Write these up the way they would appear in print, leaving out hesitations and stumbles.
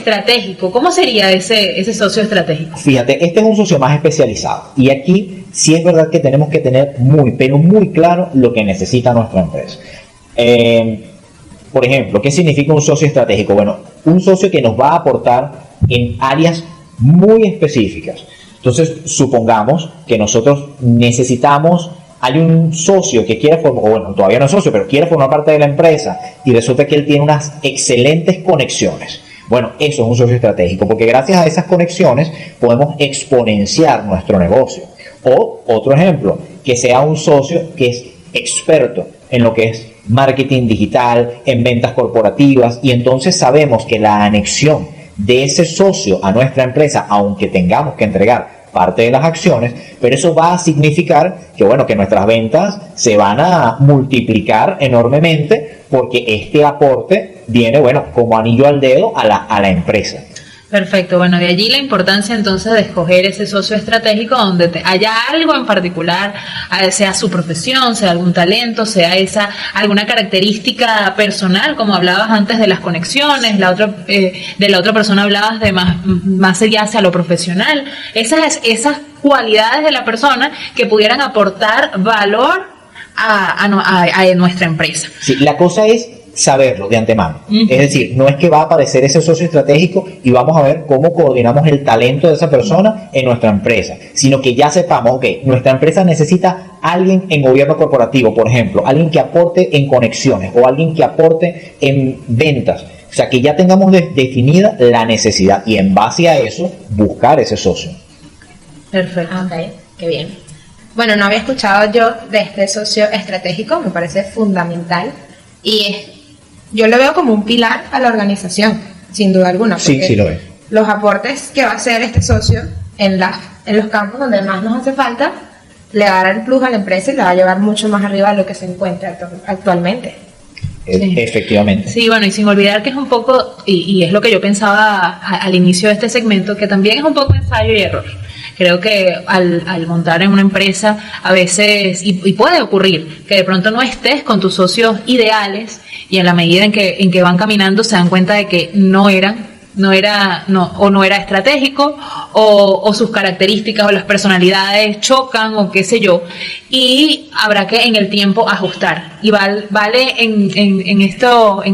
estratégico. ¿Cómo sería ese socio estratégico? Fíjate, este es un socio más especializado y aquí sí es verdad que tenemos que tener pero muy claro lo que necesita nuestra empresa. Por ejemplo, ¿qué significa un socio estratégico? Bueno, un socio que nos va a aportar en áreas muy específicas. Entonces, supongamos que nosotros hay un socio que quiere formar, o bueno, todavía no es socio, pero quiere formar parte de la empresa y resulta que él tiene unas excelentes conexiones. Bueno, eso es un socio estratégico, porque gracias a esas conexiones podemos exponenciar nuestro negocio. O, otro ejemplo, que sea un socio que es experto en lo que es marketing digital, en ventas corporativas, y entonces sabemos que la anexión de ese socio a nuestra empresa, aunque tengamos que entregar parte de las acciones, pero eso va a significar que nuestras ventas se van a multiplicar enormemente porque este aporte viene como anillo al dedo a la empresa. Perfecto, bueno, de allí la importancia entonces de escoger ese socio estratégico donde haya algo en particular, sea su profesión, sea algún talento, sea alguna característica personal, como hablabas antes de las conexiones, de la otra persona hablabas de más allá hacia lo profesional, esas cualidades de la persona que pudieran aportar valor a nuestra empresa. Sí, la cosa es saberlo de antemano. Es decir, no es que va a aparecer ese socio estratégico y vamos a ver cómo coordinamos el talento de esa persona en nuestra empresa, sino que ya sepamos, nuestra empresa necesita alguien en gobierno corporativo, por ejemplo, alguien que aporte en conexiones o alguien que aporte en ventas. O sea, que ya tengamos definida la necesidad y en base a eso buscar ese socio. Perfecto. Ok, qué bien. Bueno, no había escuchado yo de este socio estratégico, me parece fundamental y yo lo veo como un pilar a la organización, sin duda alguna. Sí, sí lo es. Los aportes que va a hacer este socio en los campos donde más nos hace falta, le va a dar el plus a la empresa y la va a llevar mucho más arriba de lo que se encuentra actualmente. Sí. Efectivamente. Sí, bueno, y sin olvidar que es un poco, y es lo que yo pensaba al inicio de este segmento, que también es un poco ensayo y error. Creo que al montar en una empresa a veces, y puede ocurrir, que de pronto no estés con tus socios ideales y en la medida en que van caminando se dan cuenta de que no era estratégico o sus características o las personalidades chocan o qué sé yo, y habrá que en el tiempo ajustar y vale en estas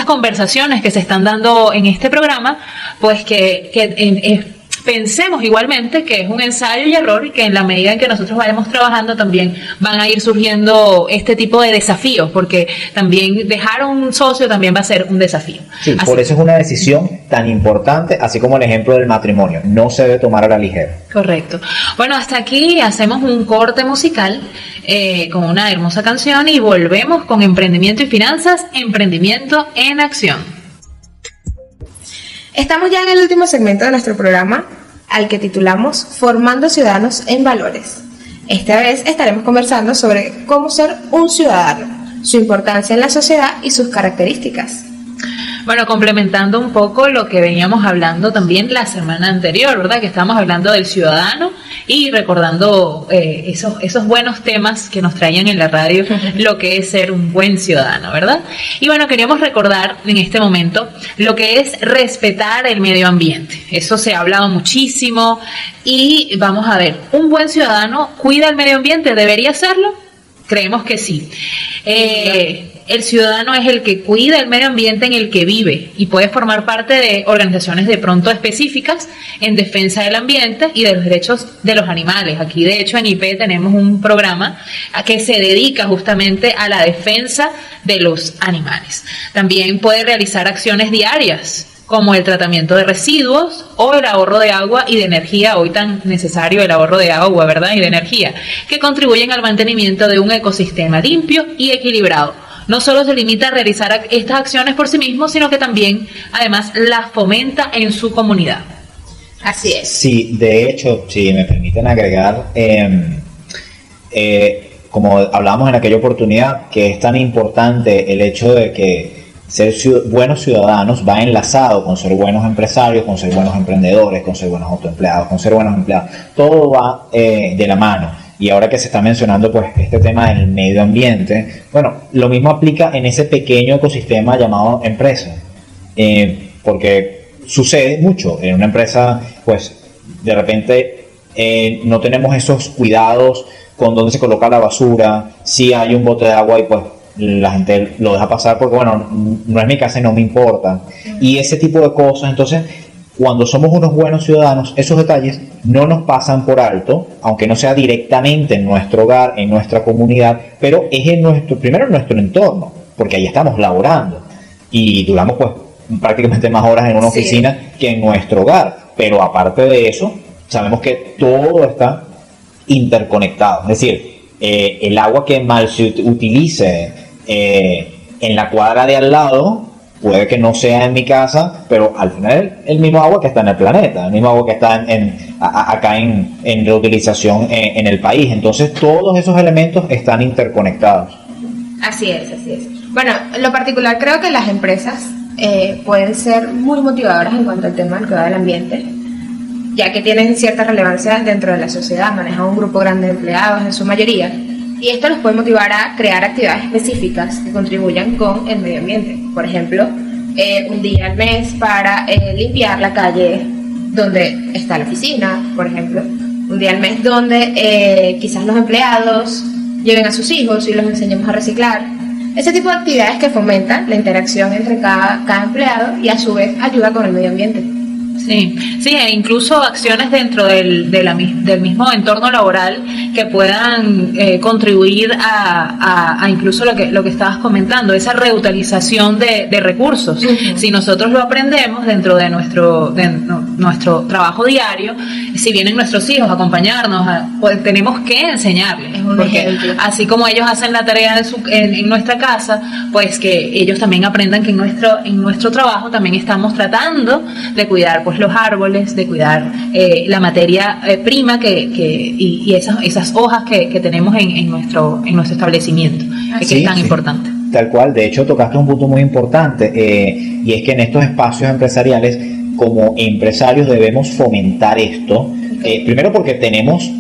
conversaciones que se están dando en este programa, pues que pensemos igualmente que es un ensayo y error y que en la medida en que nosotros vayamos trabajando también van a ir surgiendo este tipo de desafíos, porque también dejar un socio también va a ser un desafío. Sí, por eso es una decisión tan importante, así como el ejemplo del matrimonio, no se debe tomar a la ligera. Correcto. Bueno, hasta aquí hacemos un corte musical con una hermosa canción y volvemos con Emprendimiento y Finanzas, Emprendimiento en Acción. Estamos ya en el último segmento de nuestro programa, al que titulamos Formando Ciudadanos en Valores. Esta vez estaremos conversando sobre cómo ser un ciudadano, su importancia en la sociedad y sus características. Bueno, complementando un poco lo que veníamos hablando también la semana anterior, ¿verdad? Que estábamos hablando del ciudadano y recordando esos buenos temas que nos traían en la radio, lo que es ser un buen ciudadano, ¿verdad? Y bueno, queríamos recordar en este momento lo que es respetar el medio ambiente. Eso se ha hablado muchísimo y vamos a ver, ¿un buen ciudadano cuida el medio ambiente? ¿Debería hacerlo? Creemos que sí. El ciudadano es el que cuida el medio ambiente en el que vive y puede formar parte de organizaciones de pronto específicas en defensa del ambiente y de los derechos de los animales. Aquí, de hecho, en IP tenemos un programa que se dedica justamente a la defensa de los animales. También puede realizar acciones diarias, como el tratamiento de residuos o el ahorro de agua y de energía, hoy tan necesario el ahorro de agua, ¿verdad? Y de energía, que contribuyen al mantenimiento de un ecosistema limpio y equilibrado. No solo se limita a realizar estas acciones por sí mismo, sino que también, además, las fomenta en su comunidad. Así es. Sí, de hecho, si me permiten agregar, como hablábamos en aquella oportunidad, que es tan importante el hecho de que ser buenos ciudadanos va enlazado con ser buenos empresarios, con ser buenos emprendedores, con ser buenos autoempleados, con ser buenos empleados. Todo va de la mano. Y ahora que se está mencionando pues este tema del medio ambiente, bueno, lo mismo aplica en ese pequeño ecosistema llamado empresa. porque sucede mucho en una empresa, pues de repente no tenemos esos cuidados con dónde se coloca la basura, si hay un bote de agua y pues la gente lo deja pasar porque bueno, no es mi casa y no me importa, y ese tipo de cosas. Entonces, cuando somos unos buenos ciudadanos, esos detalles no nos pasan por alto, aunque no sea directamente en nuestro hogar, en nuestra comunidad, pero es primero en nuestro entorno, porque ahí estamos laborando y duramos pues prácticamente más horas en una oficina que en nuestro hogar. Pero aparte de eso, sabemos que todo está interconectado. Es decir, el agua que mal se utilice en la cuadra de al lado puede que no sea en mi casa, pero al final el mismo agua que está en el planeta, el mismo agua que está acá en reutilización en el país. Entonces todos esos elementos están interconectados. Así es. Bueno, en lo particular creo que las empresas pueden ser muy motivadoras en cuanto al tema del cuidado del ambiente, ya que tienen cierta relevancia dentro de la sociedad, manejan un grupo grande de empleados en su mayoría, y esto los puede motivar a crear actividades específicas que contribuyan con el medio ambiente. Por ejemplo, un día al mes para limpiar la calle donde está la oficina, por ejemplo. Un día al mes donde quizás los empleados lleven a sus hijos y los enseñemos a reciclar. Ese tipo de actividades que fomentan la interacción entre cada empleado y a su vez ayuda con el medio ambiente. Sí, e incluso acciones dentro del mismo entorno laboral que puedan contribuir a incluso lo que estabas comentando, esa reutilización de recursos. Uh-huh. Si nosotros lo aprendemos dentro de nuestro trabajo diario, si vienen nuestros hijos a acompañarnos, pues tenemos que enseñarles, porque así como ellos hacen la tarea en nuestra casa, pues que ellos también aprendan que en nuestro trabajo también estamos tratando de cuidar pues los árboles, de cuidar la materia prima y esas hojas que tenemos en nuestro establecimiento, que es tan importante. Tal cual, de hecho tocaste un punto muy importante, y es que en estos espacios empresariales, como empresarios debemos fomentar esto, primero porque tenemos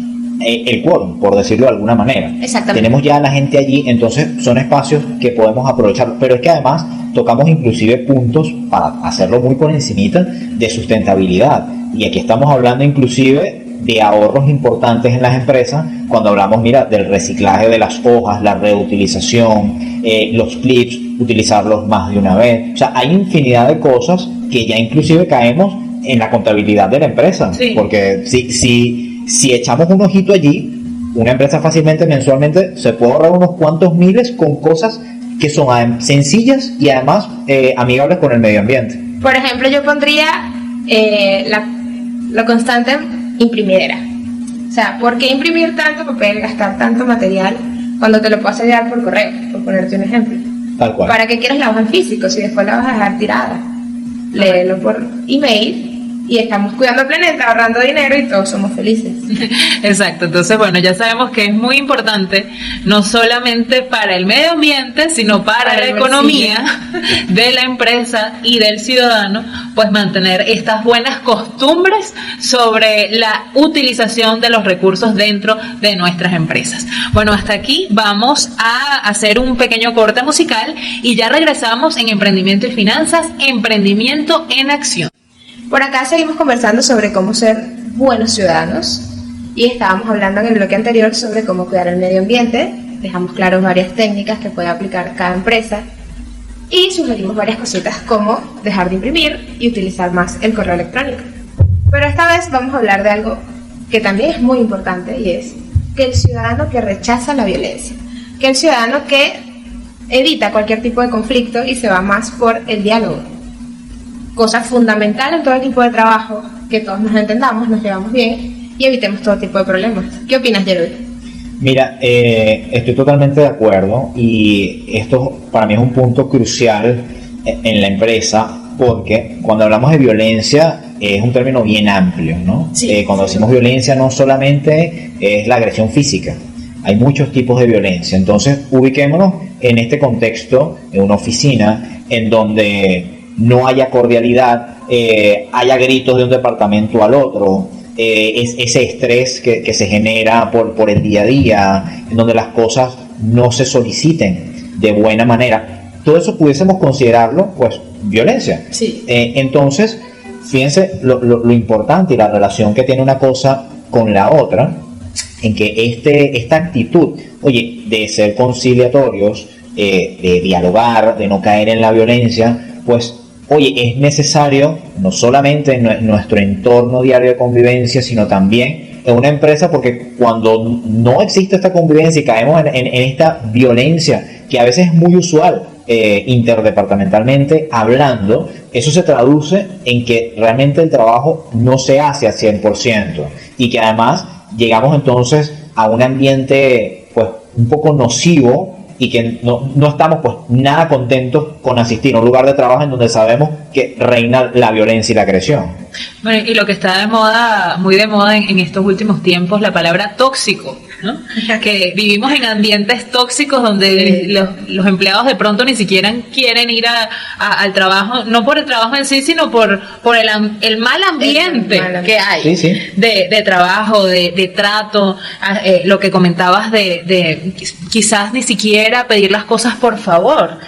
el quórum, por decirlo de alguna manera. Exactamente. Tenemos ya a la gente allí, entonces son espacios que podemos aprovechar, pero es que además tocamos inclusive puntos, para hacerlo muy por encimita, de sustentabilidad, y aquí estamos hablando inclusive de ahorros importantes en las empresas cuando hablamos, mira, del reciclaje de las hojas, la reutilización, los clips, utilizarlos más de una vez. O sea, hay infinidad de cosas que ya inclusive caemos en la contabilidad de la empresa, sí. Porque si echamos un ojito allí, una empresa fácilmente mensualmente se puede ahorrar unos cuantos miles con cosas que son sencillas y además amigables con el medio ambiente. Por ejemplo, yo pondría la constante imprimidera. O sea, ¿por qué imprimir tanto papel, gastar tanto material cuando te lo puedes enviar por correo? Por ponerte un ejemplo. Tal cual. ¿Para qué quieres la hoja en físico si después la vas a dejar tirada? Léelo por email y estamos cuidando el planeta, ahorrando dinero y todos somos felices. Exacto, entonces bueno, ya sabemos que es muy importante no solamente para el medio ambiente, sino para la economía de la empresa y del ciudadano, pues mantener estas buenas costumbres sobre la utilización de los recursos dentro de nuestras empresas. Bueno, hasta aquí vamos a hacer un pequeño corte musical y ya regresamos en Emprendimiento y Finanzas, Emprendimiento en Acción. Por acá seguimos conversando sobre cómo ser buenos ciudadanos y estábamos hablando en el bloque anterior sobre cómo cuidar el medio ambiente. Dejamos claros varias técnicas que puede aplicar cada empresa y sugerimos varias cositas como dejar de imprimir y utilizar más el correo electrónico. Pero esta vez vamos a hablar de algo que también es muy importante, y es que el ciudadano que rechaza la violencia, que el ciudadano que evita cualquier tipo de conflicto y se va más por el diálogo. Cosa fundamental en todo tipo de trabajo, que todos nos entendamos, nos llevamos bien y evitemos todo tipo de problemas. ¿Qué opinas, Jerry? Mira, estoy totalmente de acuerdo, y esto para mí es un punto crucial en la empresa, porque cuando hablamos de violencia es un término bien amplio, ¿no? Sí, cuando decimos violencia no solamente es la agresión física, hay muchos tipos de violencia. Entonces ubiquémonos en este contexto, en una oficina en donde no haya cordialidad, haya gritos de un departamento al otro, ese estrés que se genera por el día a día, en donde las cosas no se soliciten de buena manera. Todo eso pudiésemos considerarlo pues violencia. Sí. Entonces, fíjense lo importante y la relación que tiene una cosa con la otra, en que esta actitud, oye, de ser conciliatorios, de dialogar, de no caer en la violencia, pues, oye, es necesario no solamente en nuestro entorno diario de convivencia, sino también en una empresa, porque cuando no existe esta convivencia y caemos en esta violencia, que a veces es muy usual, interdepartamentalmente hablando, eso se traduce en que realmente el trabajo no se hace al 100% y que además llegamos entonces a un ambiente pues un poco nocivo y que no estamos pues nada contentos con asistir a un lugar de trabajo en donde sabemos que reina la violencia y la agresión. Bueno, y lo que está de moda, muy de moda en estos últimos tiempos, la palabra tóxico, ¿no? Que vivimos en ambientes tóxicos donde los empleados de pronto ni siquiera quieren ir al trabajo, no por el trabajo en sí, sino por el mal ambiente que hay de trabajo, de trato, lo que comentabas de quizás ni siquiera pedir las cosas por favor,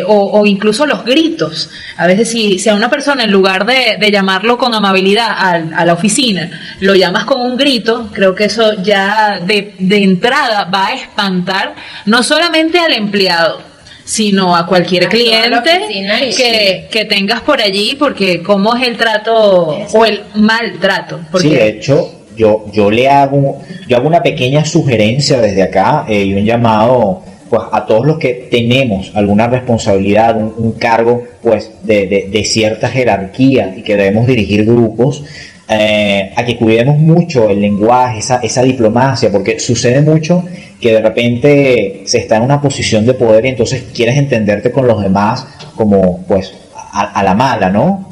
o incluso los gritos. A veces si a una persona, en lugar de llamarlo con amabilidad a la oficina, lo llamas con un grito, creo que eso ya de entrada va a espantar no solamente al empleado, sino a cualquier cliente que tengas por allí, porque cómo es el trato o el maltrato. Porque... Sí, de hecho, yo hago una pequeña sugerencia desde acá y un llamado pues a todos los que tenemos alguna responsabilidad, un cargo pues de cierta jerarquía y que debemos dirigir grupos, a que cuidemos mucho el lenguaje, esa diplomacia, porque sucede mucho que de repente se está en una posición de poder y entonces quieres entenderte con los demás como pues a la mala, ¿no?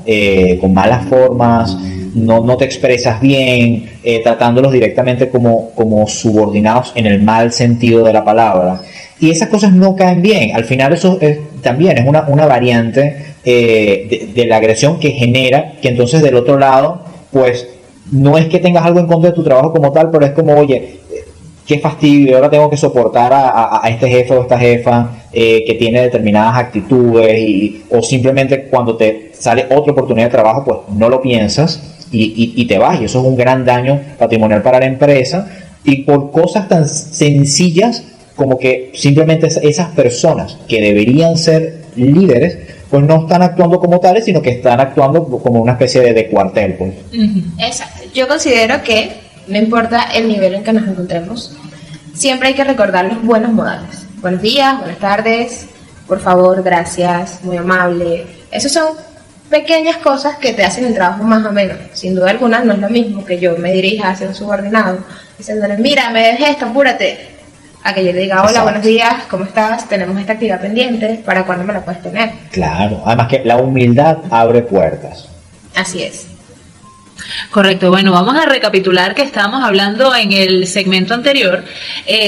Con malas formas, no te expresas bien, tratándolos directamente como subordinados en el mal sentido de la palabra. Y esas cosas no caen bien. Al final eso también es una variante de la agresión que genera que entonces del otro lado, pues no es que tengas algo en contra de tu trabajo como tal, pero es como, oye, qué fastidio, ahora tengo que soportar a este jefe o esta jefa que tiene determinadas actitudes o simplemente cuando te sale otra oportunidad de trabajo, pues no lo piensas y te vas. Y eso es un gran daño patrimonial para la empresa y por cosas tan sencillas como que simplemente esas personas que deberían ser líderes pues no están actuando como tales, sino que están actuando como una especie de cuartel, pues. Exacto. Yo considero que no importa el nivel en que nos encontremos, siempre hay que recordar los buenos modales. Buenos días, buenas tardes, por favor, gracias, muy amable. Esas son pequeñas cosas que te hacen el trabajo más ameno. Sin duda alguna no es lo mismo que yo me dirija hacia un subordinado diciéndole, mira, me debes esto, apúrate. A que yo le diga, hola, Exacto. buenos días, ¿cómo estás? Tenemos esta actividad pendiente, ¿para cuándo me la puedes tener? Claro, además que la humildad abre puertas. Así es. Correcto, bueno, vamos a recapitular que estábamos hablando en el segmento anterior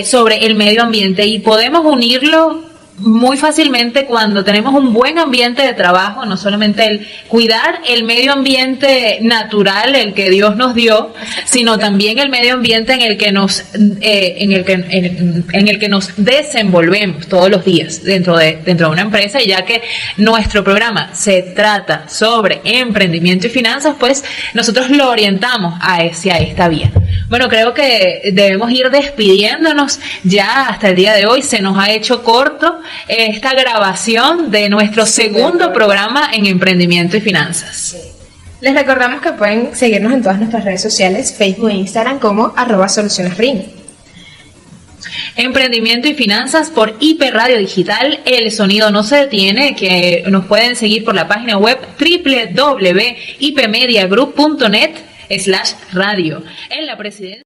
sobre el medio ambiente y podemos unirlo muy fácilmente cuando tenemos un buen ambiente de trabajo, no solamente el cuidar el medio ambiente natural, el que Dios nos dio, sino también el medio ambiente en el que nos en el que nos desenvolvemos todos los días dentro de una empresa. Y ya que nuestro programa se trata sobre emprendimiento y finanzas, pues nosotros lo orientamos hacia esta vía. Bueno, creo que debemos ir despidiéndonos ya hasta el día de hoy. Se nos ha hecho corto esta grabación de nuestro segundo programa en emprendimiento y finanzas. Les recordamos que pueden seguirnos en todas nuestras redes sociales, Facebook e Instagram como @solucionesRIN. Emprendimiento y finanzas por IP Radio Digital, el sonido no se detiene, que nos pueden seguir por la página web www.ipmediagroup.net/radio. En la presidencia